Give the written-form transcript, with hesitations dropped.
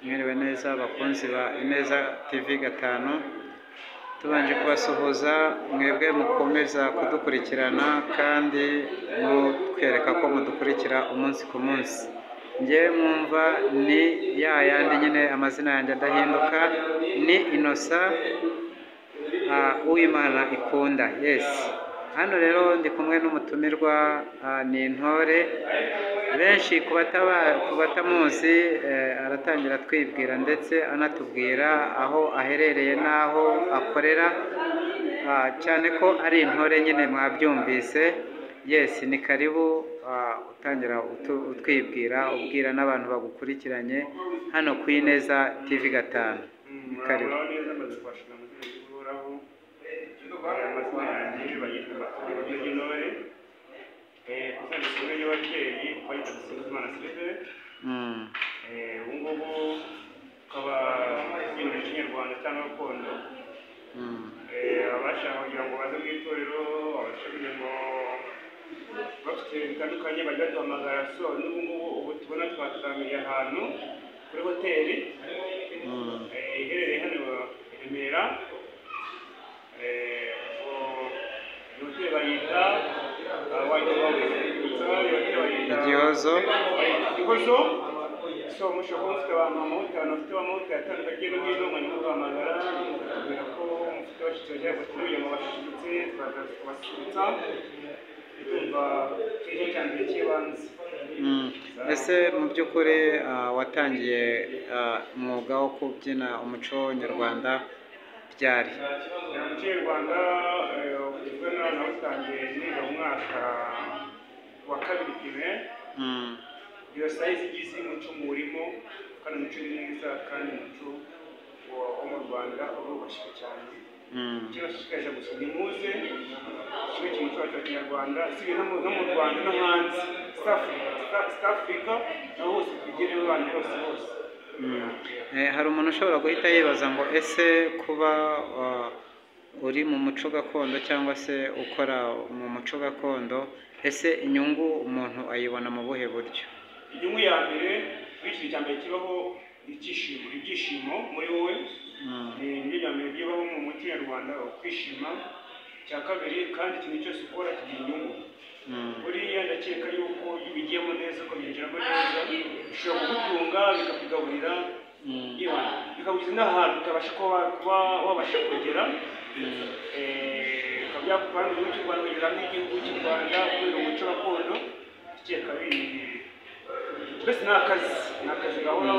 Mwiriwe neza bakunzi ba Ineza TV 5, tubanje kubasuhuza mwebwe mukomeza kudukurikirana kandi mutwereka ko mudukurikira umunsi ku munsi. Nge mwumva ni yandi nyine amazina yanjye adahinduka, ni Innocent Uwimana ikunda. Yes, hano rero ndi kumwe n'umutumirwa ni Intore. Benshi ku batamuzi aratangira twibwira ndetse anatubwira aho aherereye n'aho akorera, cyane ko ari Intore nyine mwabyumvise. Yes, ni karibu utangira utwibwira ubwira n'abantu bagukurikiranye hano ku Ineza TV 5. Ni karibu. bitandukanye bajya duhamagara so ubu tubona twatamiye ahantu kuri hoteli iherereye hano i Remera. Hoteli bayita Igihozo. So mushobora mufite abantu amahoteli atandukanye no hino mwanya muhamagara kubera ko mufite abashyitsi bagiye batuye mu bashyitsi twabasubiza ese mu by'ukuri watangiye umwuga wo kubyina umuco nyarwanda ryari? Umuco nyarwanda ugizwe nawutangiye niga mu mwaka wa 2 primaire. Iyo sayizi igize umuco murimo kandi umuco ni mwiza kandi umuco wo mu Rwanda urubashywe cyane. Kirashishikaje gusa ni muze kimwe cy'umuco wacu wa Kinyarwanda, si no mu Rwanda no hanze South Africa naho hose tugerewe abantu bose. Hari umuntu ushobora guhita yibaza ngo ese kuba uri mu muco gakondo cyangwa se ukora mu muco gakondo, ese inyungu umuntu ayibona mu buhe buryo? Inyungu ya mbere bityo cya mbere kibaho ibyishimo muri wowe, ni bya mbere bibaho mu muco nyarwanda kwishima. Cya kabiri kandi ikintu cyose ukora kigira inyungu. Buriya ndakeka yuko iyo ubigiyemo neza ukabyinjiramo neza bishobora kugutunga bikakugaburira, bikageza n'ahantu utabasha kuba wabasha kugera, bikaba byakuvana mu gihugu cy'u Rwanda kugera n'igihugu cy'u Rwanda kubera umuco gakondo. Ikindi kabiri twese ni akazi gahoraho.